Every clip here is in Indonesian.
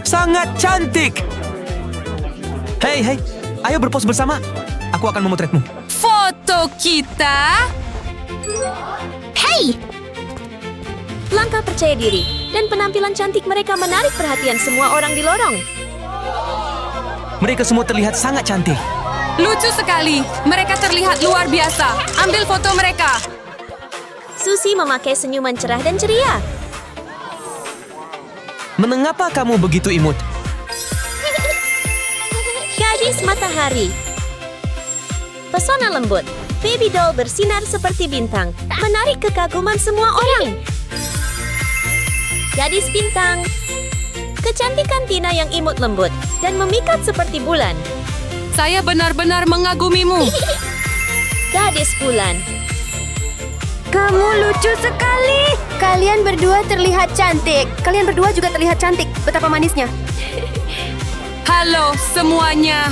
Sangat cantik! Hei, ayo berpose bersama. Aku akan memotretmu. Foto kita? Hei! Langkah percaya diri dan penampilan cantik mereka menarik perhatian semua orang di lorong. Mereka semua terlihat sangat cantik. Lucu sekali. Mereka terlihat luar biasa. Ambil foto mereka. Susie memakai senyuman cerah dan ceria. Mengapa kamu begitu imut? Gadis matahari. Pesona lembut. Baby doll bersinar seperti bintang, menarik kekaguman semua orang. Gadis bintang. Kecantikan Tina yang imut lembut dan memikat seperti bulan. Saya benar-benar mengagumimu. Gadis bulan. Kamu lucu sekali. Kalian berdua terlihat cantik. Kalian berdua juga terlihat cantik. Betapa manisnya. Halo semuanya.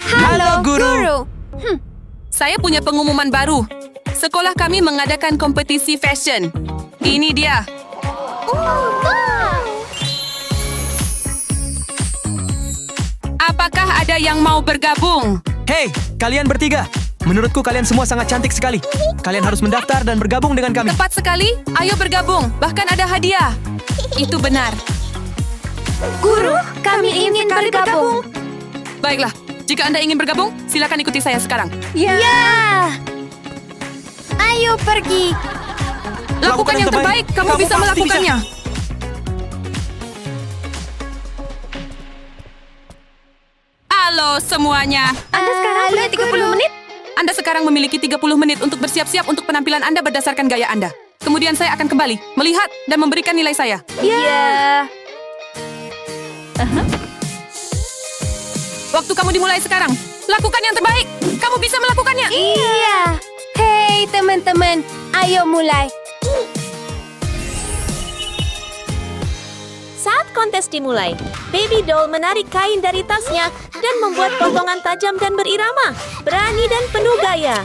Halo, Guru. Saya punya pengumuman baru. Sekolah kami mengadakan kompetisi fashion. Ini dia. Apakah ada yang mau bergabung? Hei, kalian bertiga. Menurutku kalian semua sangat cantik sekali. Kalian harus mendaftar dan bergabung dengan kami. Tepat sekali. Ayo bergabung. Bahkan ada hadiah. Itu benar. Guru, kami ingin bergabung. Baiklah. Jika Anda ingin bergabung, silakan ikuti saya sekarang. Ya. Ayo pergi. Lakukan yang terbaik. Kamu bisa pasti melakukannya. Halo semuanya. Anda sekarang punya 30 menit. Anda sekarang memiliki 30 menit untuk bersiap-siap untuk penampilan Anda berdasarkan gaya Anda. Kemudian saya akan kembali, melihat dan memberikan nilai saya. Ya. Waktu kamu dimulai sekarang. Lakukan yang terbaik. Kamu bisa melakukannya. Iya. Hei teman-teman, ayo mulai. Saat kontes dimulai, Baby doll menarik kain dari tasnya dan membuat potongan tajam dan berirama, berani dan penuh gaya.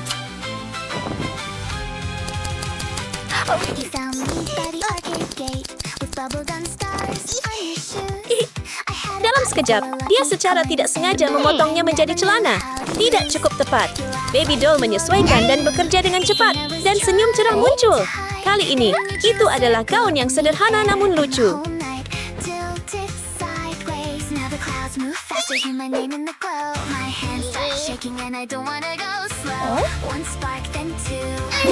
You found me by the arcade gate with bubblegum stars on your shoes. Dalam sekejap, dia secara tidak sengaja memotongnya menjadi celana. Tidak cukup tepat. Baby doll menyesuaikan dan bekerja dengan cepat, dan senyum cerah muncul. Kali ini, itu adalah gaun yang sederhana namun lucu. All night, tilted sideways. Now the clouds move faster. Hear my name in the glow. My hands start shaking and I don't wanna go slow. One spark, then two.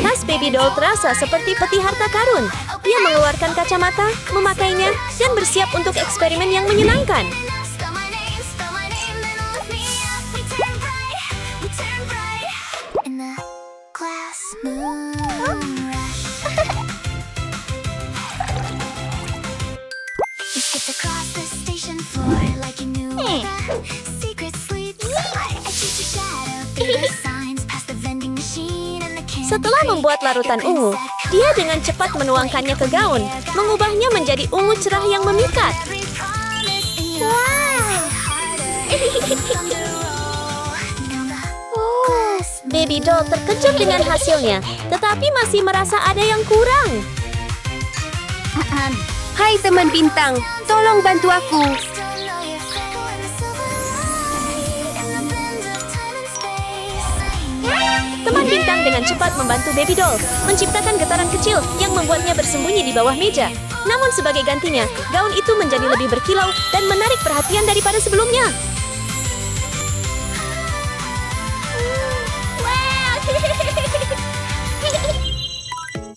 Tas Baby doll terasa seperti peti harta karun. Dia mengeluarkan kacamata, memakainya, dan bersiap untuk eksperimen yang menyenangkan. Spell my name, then look me up. We turn bright in the glass moon rush. We skipped across the station floor like you knew where the secret sleeps. I chased your shadow through the signs, past the vending machine and the candy Setelah membuat larutan ungu, dia dengan cepat menuangkannya ke gaun, mengubahnya menjadi ungu cerah yang memikat. Baby doll terkejut dengan hasilnya, tetapi masih merasa ada yang kurang. Hai teman bintang, tolong bantu aku. Teman bintang dengan cepat membantu Baby doll, menciptakan getaran kecil yang membuatnya bersembunyi di bawah meja. Namun sebagai gantinya, gaun itu menjadi lebih berkilau dan menarik perhatian daripada sebelumnya.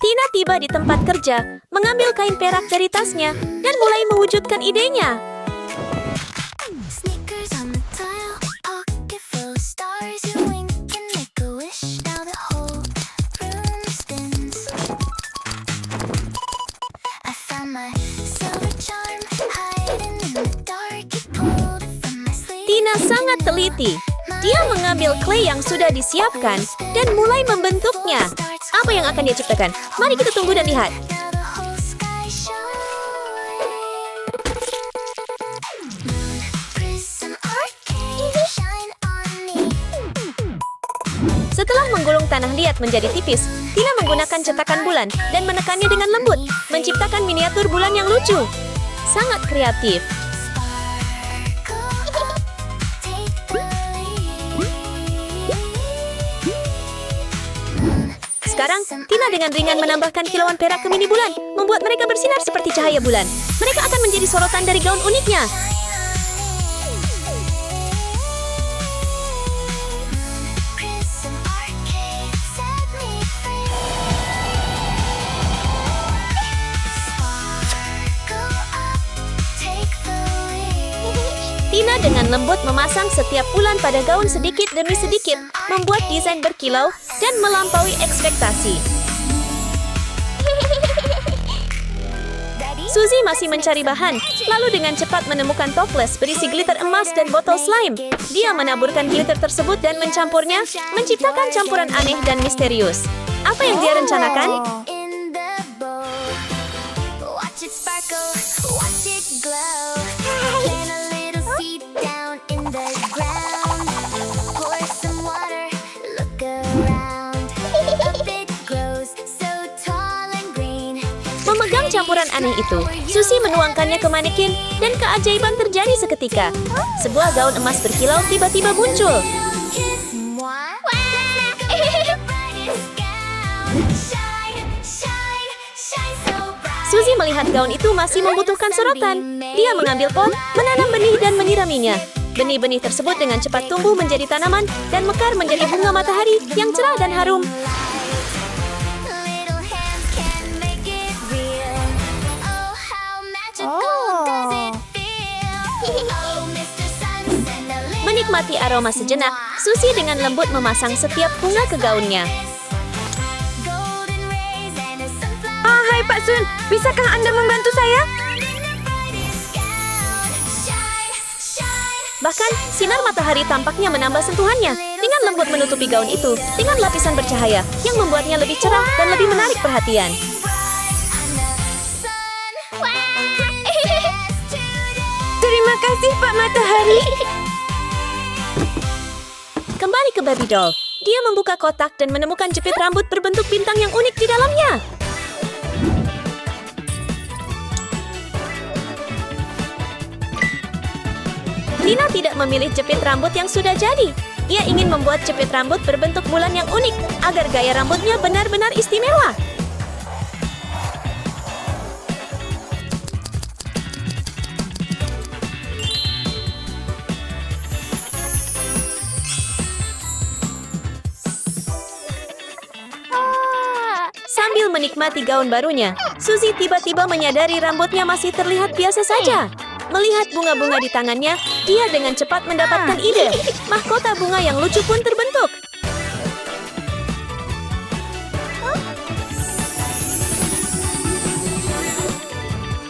Tina tiba di tempat kerja, mengambil kain perak dari tasnya, dan mulai mewujudkan idenya. Sneakers on the tile, pocket full of stars. You wink and make a wish. Now the whole room spins. I found my silver charm hiding in the dark. You pulled it from my sleeve. Tina sangat teliti. Dia mengambil clay yang sudah disiapkan dan mulai membentuknya. Apa yang akan dia ciptakan? Mari kita tunggu dan lihat. Now the whole sky shine. Prism arcade, shine on me. Setelah menggulung tanah liat menjadi tipis, Tina menggunakan cetakan bulan dan menekannya dengan lembut, menciptakan miniatur bulan yang lucu. Sangat kreatif. Sekarang, Tina dengan ringan menambahkan kilauan perak ke mini bulan, membuat mereka bersinar seperti cahaya bulan. Mereka akan menjadi sorotan dari gaun uniknya. Prism arcade set me free. Sparkle up, take the lead. Tina dengan lembut memasang setiap bulan pada gaun sedikit demi sedikit, membuat desain berkilau dan melampaui ekspektasi. Suzy masih mencari bahan, lalu dengan cepat menemukan toples berisi glitter emas dan botol slime. Dia menaburkan glitter tersebut dan mencampurnya, menciptakan campuran aneh dan misterius. Apa yang dia rencanakan? In the bowl, watch it sparkle, watch it glow. Plant a little seed down in the ground. Pour some water, look around. A bit grows so tall and green. Memegang campuran aneh itu, Suzy menuangkannya ke manekin dan keajaiban terjadi seketika. Sebuah gaun emas berkilau tiba-tiba muncul. Kiss moi. Let's make the brightest gown. Shine, shine, shine so bright. Suzy melihat gaun itu masih membutuhkan sorotan. Dia mengambil pot, menanam benih dan menyiraminya. Benih-benih tersebut dengan cepat tumbuh menjadi tanaman dan mekar menjadi bunga matahari yang cerah dan harum. Little hands can make it real. Oh, how magical does it feel? Oh, Mr. Sun, send a little Menikmati aroma sejenak, Suzy dengan lembut memasang setiap bunga ke gaunnya. golden rays and a sunflower. Hai Pak Sun, bisakah Anda membantu saya? Brightest gown. Shine, shine. Bahkan, sinar matahari tampaknya menambah sentuhannya dengan lembut menutupi gaun itu dengan lapisan bercahaya yang membuatnya lebih cerah dan lebih menarik perhatian. Terima kasih Pak Matahari. Kembali ke Baby Doll. Dia membuka kotak dan menemukan jepit rambut berbentuk bintang yang unik di dalamnya. Tina tidak memilih jepit rambut yang sudah jadi. Ia ingin membuat jepit rambut berbentuk bulan yang unik agar gaya rambutnya benar-benar istimewa. Sambil menikmati gaun barunya, Suzy tiba-tiba menyadari rambutnya masih terlihat biasa saja. Melihat bunga-bunga di tangannya, dia dengan cepat mendapatkan ide. Mahkota bunga yang lucu pun terbentuk.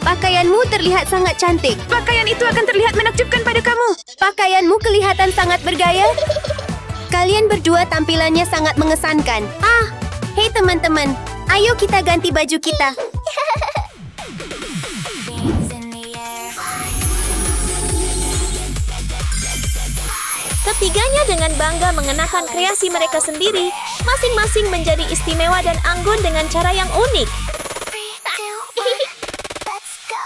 Pakaianmu terlihat sangat cantik. Pakaian itu akan terlihat menakjubkan pada kamu. Pakaianmu kelihatan sangat bergaya. Kalian berdua tampilannya sangat mengesankan. Hei teman-teman, ayo kita ganti baju kita. Wings in the air. Ketiganya dengan bangga mengenakan kreasi mereka sendiri, masing-masing menjadi istimewa dan anggun dengan cara yang unik. 3, 2, 1, let's go.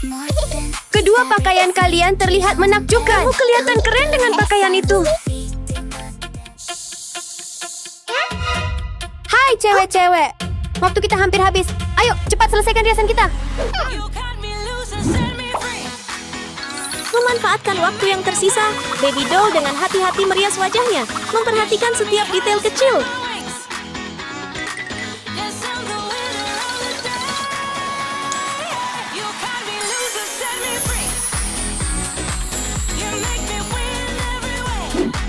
More than Kedua pakaian kalian terlihat menakjubkan. Kamu kelihatan keren dengan pakaian itu. Hai cewek-cewek. Waktu kita hampir habis. Ayo, cepat selesaikan riasan kita. Memanfaatkan waktu yang tersisa, Baby Doll dengan hati-hati merias wajahnya, memperhatikan setiap detail kecil.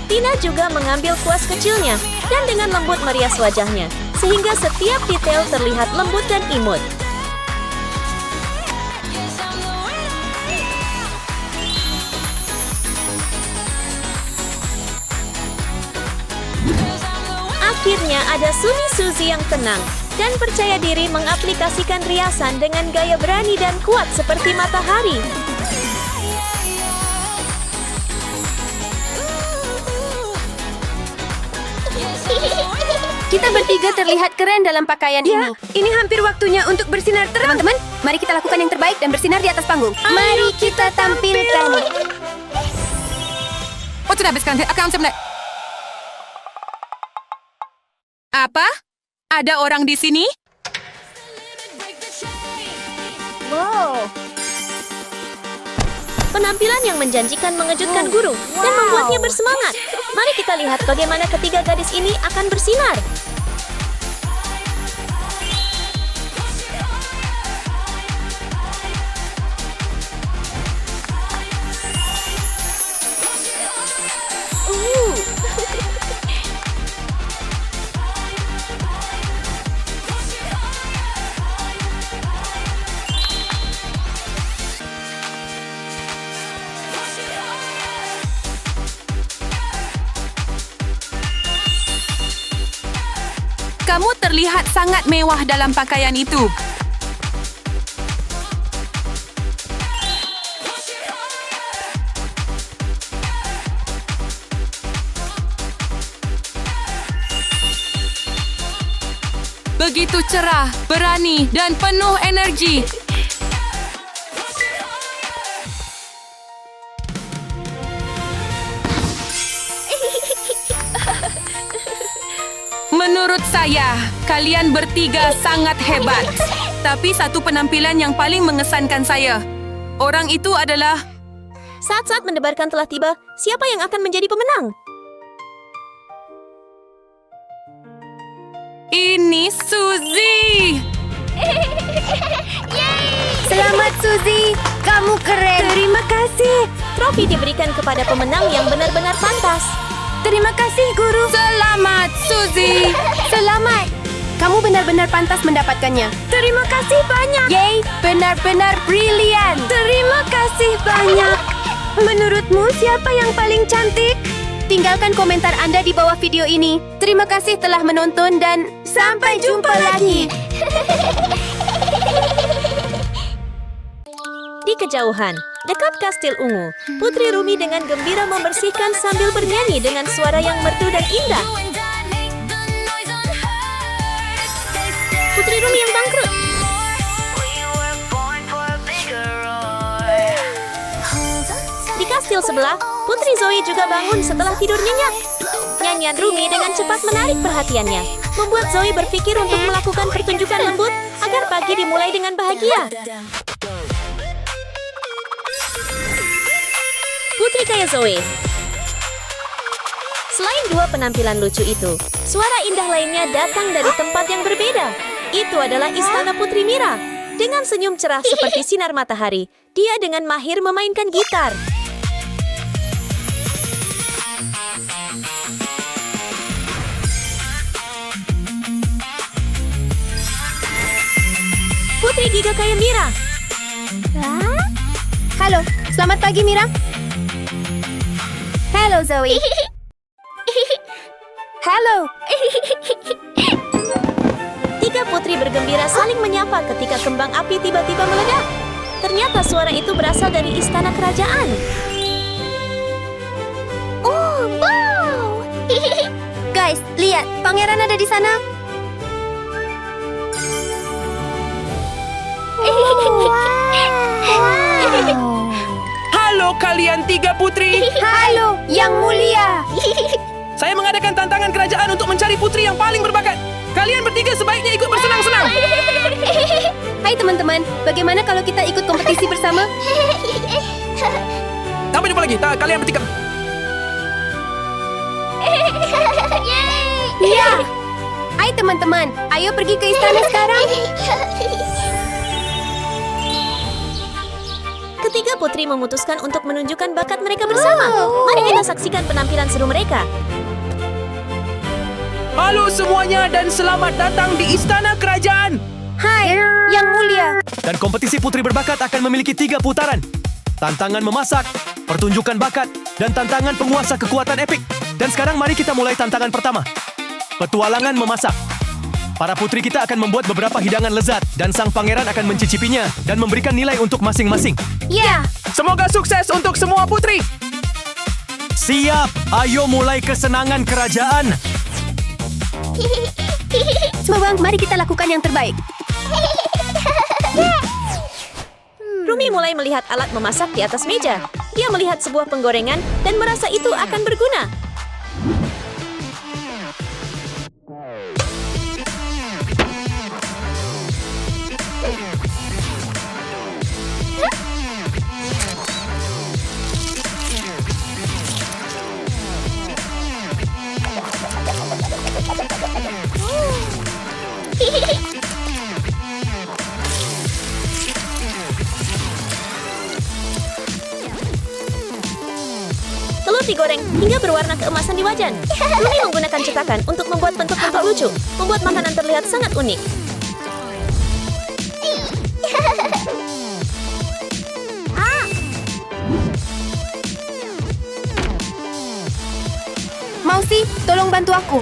Tina juga mengambil kuas kecilnya dan dengan lembut merias wajahnya. sehingga setiap detail terlihat lembut dan imut. Akhirnya ada Sumi Suzy yang tenang dan percaya diri mengaplikasikan riasan dengan gaya berani dan kuat seperti matahari. Kita bertiga terlihat keren dalam pakaian ini. Ini hampir waktunya untuk bersinar terang. Teman-teman, mari kita lakukan yang terbaik dan bersinar di atas panggung. Mari kita tampilkan. Oh, sudah habiskan. Akan sebentar. Apa? Ada orang di sini? Wow. Penampilan yang menjanjikan mengejutkan guru dan membuatnya bersemangat. Mari kita lihat bagaimana ketiga gadis ini akan bersinar. Kamu terlihat sangat mewah dalam pakaian itu. Begitu cerah, berani, dan penuh energi. Menurut saya, kalian bertiga sangat hebat. Tapi satu penampilan yang paling mengesankan saya. Orang itu adalah... Saat-saat mendebarkan telah tiba, siapa yang akan menjadi pemenang? Ini Suzy! Selamat Suzy, kamu keren. Terima kasih. Trofi diberikan kepada pemenang yang benar-benar pantas. Terima kasih guru. Selamat, Suzy! Selamat. Kamu benar-benar pantas mendapatkannya. Terima kasih banyak. Yeay, benar-benar brilian. Terima kasih banyak. Menurutmu siapa yang paling cantik? Tinggalkan komentar Anda di bawah video ini. Terima kasih telah menonton dan sampai jumpa lagi. Di kejauhan, dekat Kastil Ungu, Putri Rumi dengan gembira membersihkan sambil bernyanyi dengan suara yang merdu dan indah. Putri Rumi yang bangkrut. Di kastil sebelah, Putri Zoe juga bangun setelah tidur nyenyak. Nyanyian Rumi dengan cepat menarik perhatiannya, membuat Zoe berpikir untuk melakukan pertunjukan lembut agar pagi dimulai dengan bahagia. Putri kaya Zoe. Selain dua penampilan lucu itu, suara indah lainnya datang dari tempat yang berbeda. Itu adalah Istana Putri Mira. Dengan senyum cerah seperti sinar matahari, dia dengan mahir memainkan gitar. Putri Giga kaya Mira. Halo, selamat pagi Mira. Halo Zoe. Halo. Tiga putri bergembira saling menyapa ketika kembang api tiba-tiba meledak. Ternyata suara itu berasal dari istana kerajaan. Oh, wow. Guys, lihat, pangeran ada di sana. Halo kalian tiga putri. Halo, Yang Mulia. Saya mengadakan tantangan kerajaan untuk mencari putri yang paling berbakat. Kalian bertiga sebaiknya ikut bersenang-senang. Hai teman-teman, bagaimana kalau kita ikut kompetisi bersama? Sampai jumpa lagi. Kalian bertiga. Iya. Hai teman-teman, ayo pergi ke istana sekarang. Ketiga putri memutuskan untuk menunjukkan bakat mereka bersama. Mari kita saksikan penampilan seru mereka. Halo semuanya dan selamat datang di Istana Kerajaan. Hai, Yang Mulia. Dan kompetisi putri berbakat akan memiliki 3 putaran. Tantangan memasak, pertunjukan bakat, dan tantangan penguasa kekuatan epik. Dan sekarang mari kita mulai tantangan pertama. Petualangan memasak. Para putri kita akan membuat beberapa hidangan lezat dan sang pangeran akan mencicipinya dan memberikan nilai untuk masing-masing. Ya, Semoga sukses untuk semua putri. Siap, ayo mulai kesenangan kerajaan. semua mari kita lakukan yang terbaik. Rumi mulai melihat alat memasak di atas meja. Dia melihat sebuah penggorengan dan merasa itu akan berguna. Telur digoreng hingga berwarna keemasan di wajan. Rumi menggunakan cetakan untuk membuat bentuk-bentuk lucu, membuat makanan terlihat sangat unik. Mausi, tolong bantu aku.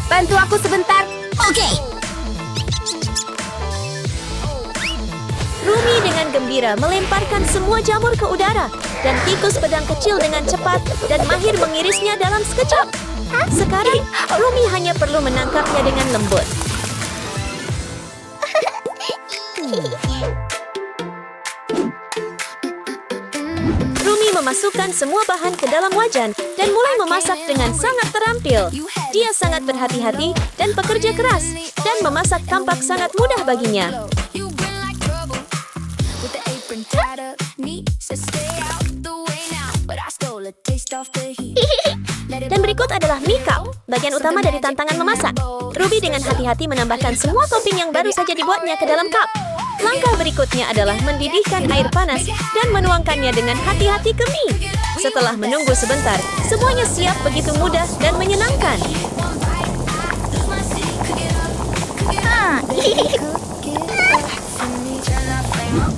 Bantu aku sebentar. Oke. Rumi dengan gembira melemparkan semua jamur ke udara dan tikus pedang kecil dengan cepat dan mahir mengirisnya dalam sekejap. Sekarang, Rumi hanya perlu menangkapnya dengan lembut. Rumi memasukkan semua bahan ke dalam wajan dan mulai memasak dengan sangat terampil. Dia sangat berhati-hati dan bekerja keras, dan memasak tampak sangat mudah baginya. You've been like trouble with the apron tied up neat. So stay out the way now, but I stole a taste off the heat. Dan berikut adalah mie cup, bagian utama dari tantangan memasak. Ruby dengan hati-hati menambahkan semua topping yang baru saja dibuatnya ke dalam cup. Langkah berikutnya adalah mendidihkan air panas dan menuangkannya dengan hati-hati ke mie. Setelah menunggu sebentar, semuanya siap begitu mudah dan menyenangkan.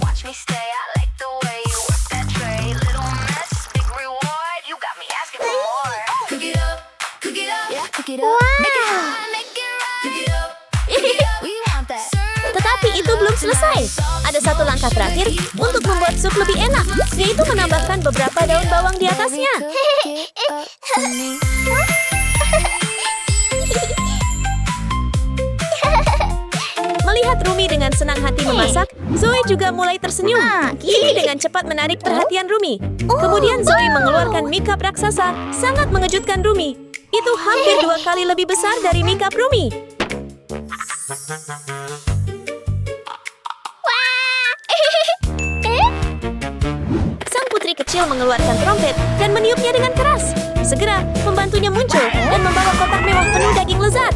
Watch me stay. I like the way you work that tray. Little mess, big reward. You got me asking for more. Cook it up, yeah, cook it up. Make it hot, make it right. Cook it up, we want that. Tetapi itu belum selesai. Ada satu langkah terakhir untuk membuat sup lebih enak, yaitu menambahkan beberapa daun bawang di atasnya. Cook it up for me. Melihat Rumi dengan senang hati memasak, Zoe juga mulai tersenyum. Ini dengan cepat menarik perhatian Rumi. Kemudian Zoe mengeluarkan makeup raksasa, sangat mengejutkan Rumi. Itu hampir 2 kali lebih besar dari makeup Rumi. Sang putri kecil mengeluarkan trompet dan meniupnya dengan keras. Segera, pembantunya muncul dan membawa kotak mewah penuh daging lezat.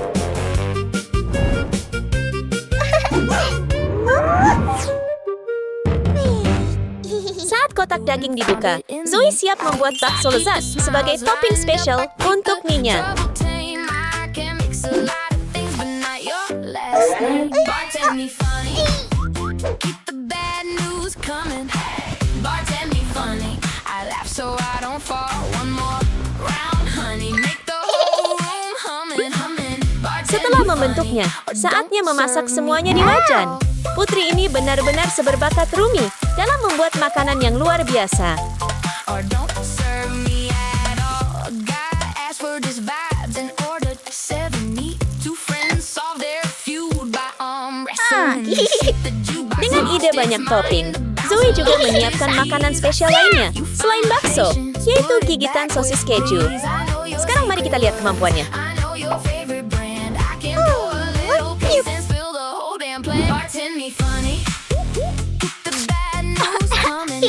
Saat kotak daging dibuka, Zoe siap membuat bakso lezat sebagai topping spesial untuk mie-nya. I can mix a lot of things, but not your last name. Bartend me funny. Keep the bad news coming. Bartend me funny. I laugh so I don't fall. One more round, honey. Make the whole room humming, humming. Setelah membentuknya, saatnya memasak semuanya di wajan. Putri ini benar-benar seberbakat Rumi dalam membuat makanan yang luar biasa. Or don't serve me at all. Gotta ask for just vibes in order to 72 friends solve their feud by arm wrestling. The jukebox Dengan ide banyak topping, Zoe juga menyiapkan makanan spesial lainnya selain bakso, yaitu gigitan sosis keju. Sekarang mari kita lihat kemampuannya. I know your favorite brand. I can pour a little piece and spill the whole damn plan. Bartend me funny. Keep the bad news coming.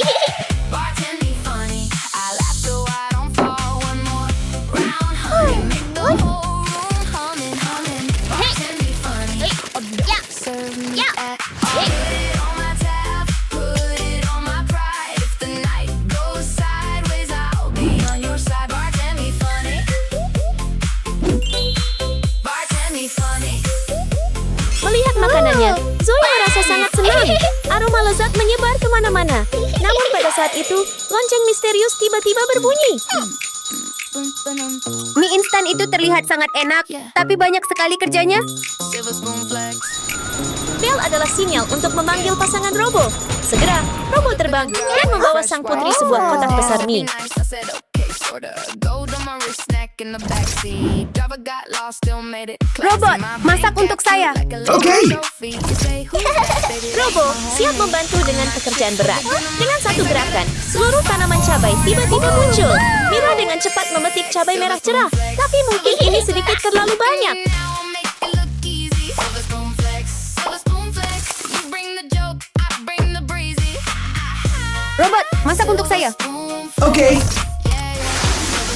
Bartend me funny. I laugh so I don't fall. One more round, honey. Make the whole room humming, humming. Bartend me funny. Or don't serve me at all. Put it on my tab. Put it on my pride. If the night goes sideways, I'll be on your side. Bartend mereka sangat senang. Aroma lezat menyebar kemana-mana. Namun pada saat itu, lonceng misterius tiba-tiba berbunyi. Mie instan itu terlihat sangat enak, tapi banyak sekali kerjanya. Bel adalah sinyal untuk memanggil pasangan Robo. Segera, Robo terbang dan membawa sang putri sebuah kotak besar mie. Robot, masak untuk saya. Robo siap membantu dengan pekerjaan berat. Dengan satu gerakan, seluruh tanaman cabai tiba-tiba muncul. Mira dengan cepat memetik cabai merah cerah, tapi mungkin ini sedikit terlalu banyak. Robot, masak untuk saya.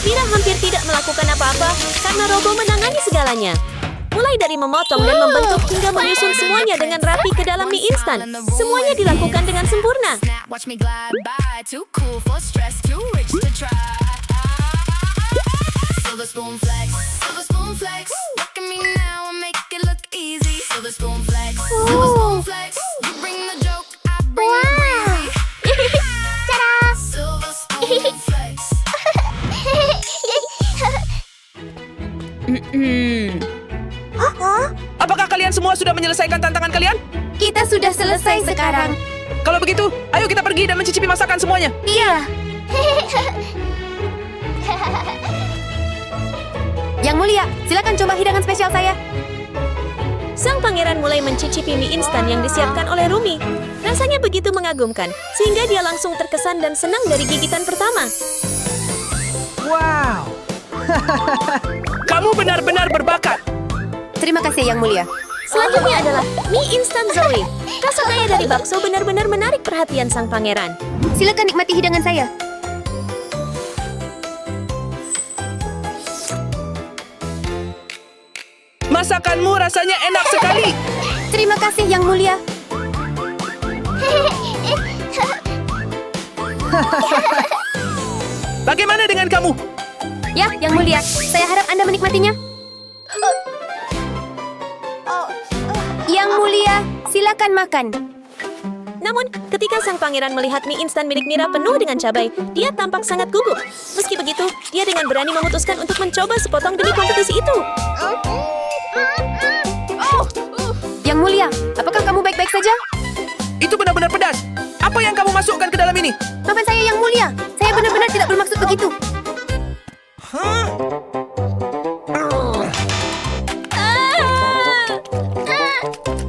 Mira hampir tidak melakukan apa-apa karena Robo menangani segalanya. Mulai dari memotong dan membentuk hingga menyusun semuanya dengan rapi ke dalam mie instan. Semuanya dilakukan dengan sempurna. Watch me glide by, too cool for stress, too rich to try. Silver spoon flex, look at me now and make it look easy. Silver spoon flex, you bring the joke, I bring the breezy. Silver spoon flex. Apakah kalian semua sudah menyelesaikan tantangan kalian? Kita sudah selesai sekarang. Kalau begitu, ayo kita pergi dan mencicipi masakan semuanya. Iya. Yang mulia, silakan coba hidangan spesial saya. Sang pangeran mulai mencicipi mie instan yang disiapkan oleh Rumi. Rasanya begitu mengagumkan, sehingga dia langsung terkesan dan senang dari gigitan pertama. Wow. Kamu benar-benar berbakat. Terima kasih, Yang Mulia. Selanjutnya adalah mie instan Zoe. Rasa kaya dari bakso benar-benar menarik perhatian sang pangeran. Silakan nikmati hidangan saya. Masakanmu rasanya enak sekali. Terima kasih, Yang Mulia. Bagaimana dengan kamu? Ya, Yang Mulia. Saya harap Anda menikmatinya. Yang Mulia, silakan makan. Namun, ketika sang pangeran melihat mie instan milik Mira penuh dengan cabai, dia tampak sangat gugup. Meski begitu, dia dengan berani memutuskan untuk mencoba sepotong demi kompetisi itu. Yang Mulia, apakah kamu baik-baik saja? Itu benar-benar pedas. Apa yang kamu masukkan ke dalam ini? Maafkan saya, Yang Mulia. Saya benar-benar tidak bermaksud begitu.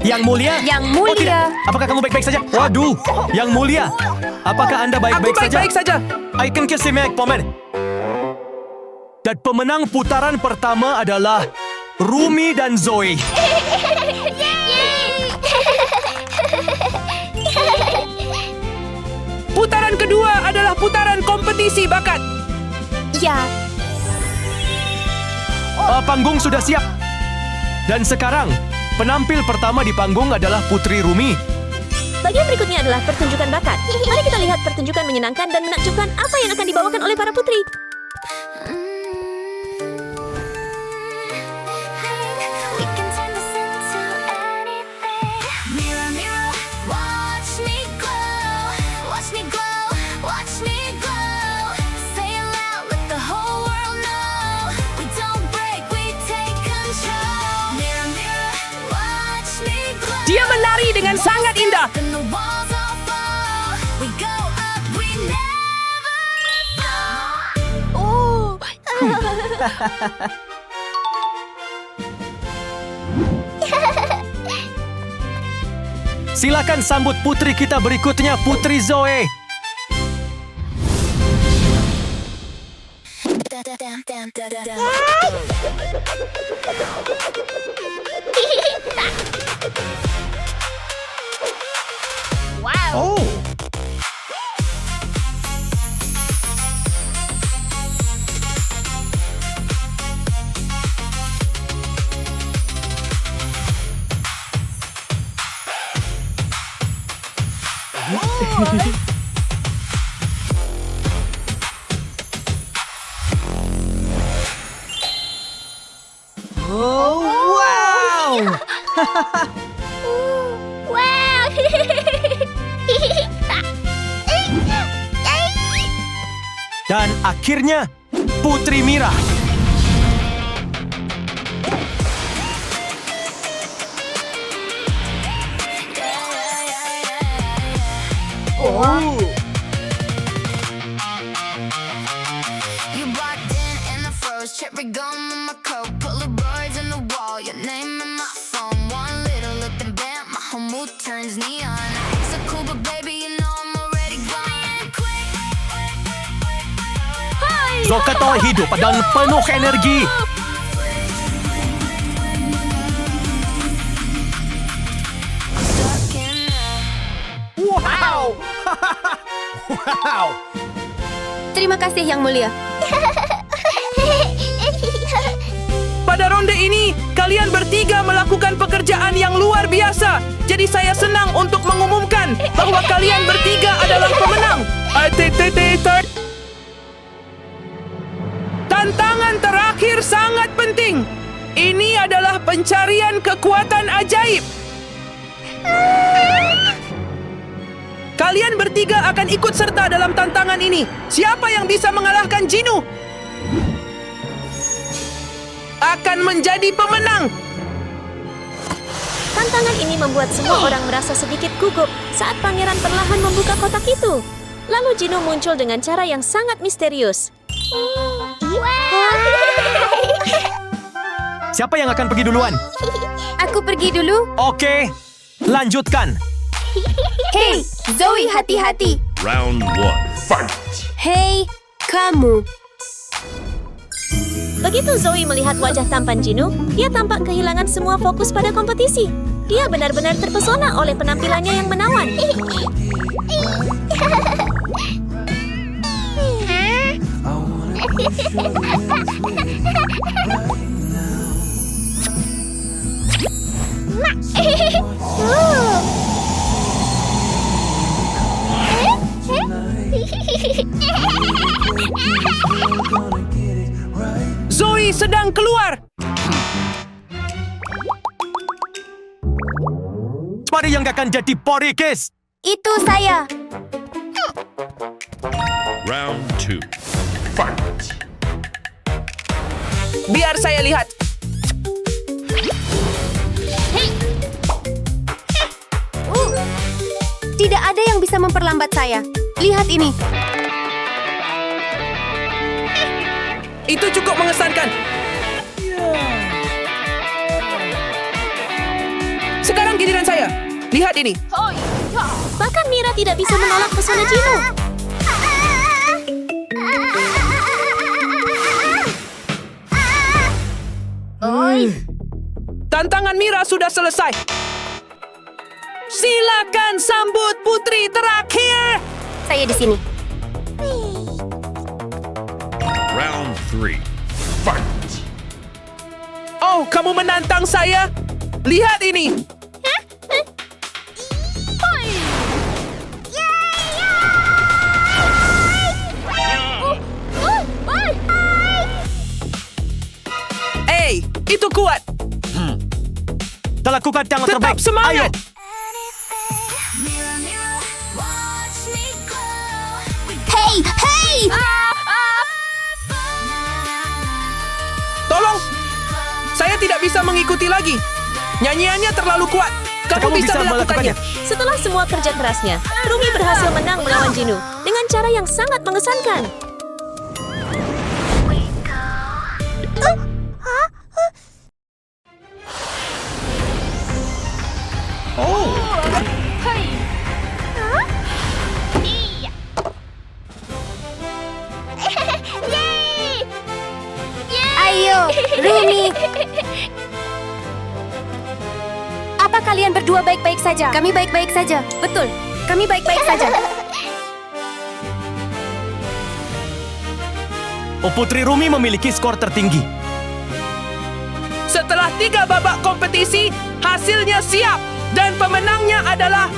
Yang mulia? Yang Oh, Mulia. tidak. Apakah kamu baik-baik saja? Waduh, Yang mulia. Apakah Anda Aku baik-baik saja? baik-baik saja. Icon Kesimek, Pomen. Dan pemenang putaran pertama adalah Rumi dan Zoe. Putaran kedua adalah putaran kompetisi bakat. Ya, Panggung sudah siap. Dan sekarang, penampil pertama di panggung adalah Putri Rumi. Bagian berikutnya adalah pertunjukan bakat. Mari kita lihat pertunjukan menyenangkan dan menakjubkan apa yang akan dibawakan oleh para putri. We can turn this into anything. Mirror, mirror, watch me glow. Watch me glow, watch me glow. Say it loud, let the whole world know. We don't break, we take control. Mirror, mirror, watch me glow. Dia menari dengan sangat indah. And the walls all fall. We go up, we never fall. Silakan sambut putri kita berikutnya, Putri Zoe. Oh. Wow! Dan akhirnya, Putri Mira. You blocked in the froze, cherry gum in my coat, pull the birds in the wall, your name in my phone. One little look and bam, my whole mood turns neon. So cool, but baby, you know I'm already gone. Zokato hidup dan penuh energi. Stuck in there. Wow! Wow! Terima kasih, Yang Mulia. Pada ronde ini, kalian bertiga melakukan pekerjaan yang luar biasa. Jadi saya senang untuk mengumumkan bahwa kalian bertiga adalah pemenang. Tantangan terakhir sangat penting. Ini adalah pencarian kekuatan ajaib. Kalian bertiga akan ikut serta dalam tantangan ini. Siapa yang bisa mengalahkan Jinu akan menjadi pemenang. Tantangan ini membuat semua orang merasa sedikit gugup saat pangeran perlahan membuka kotak itu. Lalu Jinu muncul dengan cara yang sangat misterius. Siapa yang akan pergi duluan? Aku pergi dulu. Oke, lanjutkan. Hei, Zoe, hati-hati. Round 1. Fight! Hei, kamu. Begitu Zoe melihat wajah tampan Jinu, dia tampak kehilangan semua fokus pada kompetisi. Dia benar-benar terpesona oleh penampilannya yang menawan. Zoe sedang keluar. Siapa yang akan jadi Porikis? Itu saya. Round 2. Fight! Biar saya lihat. Tidak ada yang bisa memperlambat saya. Lihat ini. Itu cukup mengesankan. Sekarang giliran saya. Lihat ini. Bahkan Mira tidak bisa menolak pesona Jinu. Tantangan Mira sudah selesai. Silakan sambut putri terakhir. Saya di sini. Round 3. Fight! Oh, kamu menantang saya? Lihat ini. Hey, itu kuat. Kita lakukan yang Tetap terbaik. semangat. Ayo. Mirror, mirror, watch me glow. Hei, hei! Tolong. Saya tidak bisa mengikuti lagi. Nyanyiannya terlalu kuat. Kamu bisa melakukannya. Setelah semua kerja kerasnya, Rumi berhasil menang melawan Jinu dengan cara yang sangat mengesankan. Ayo, Rumi. Apa kalian berdua baik-baik saja? Kami baik-baik saja. Betul, kami baik-baik saja. Oh, Putri Rumi memiliki skor tertinggi. Setelah 3 babak kompetisi, hasilnya siap. Dan pemenangnya adalah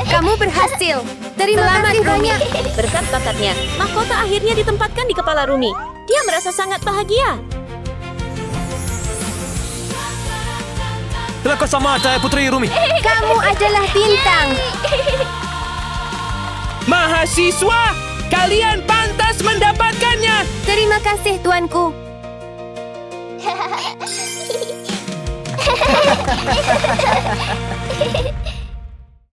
Kamu berhasil. Terima kasih banyak. Berkat bakatnya, mahkota akhirnya ditempatkan di kepala Rumi. Dia merasa sangat bahagia. Terlalu sama, Cahaya Putri Rumi. Kamu adalah bintang. Mahasiswa, kalian pantas mendapatkannya. Terima kasih, tuanku.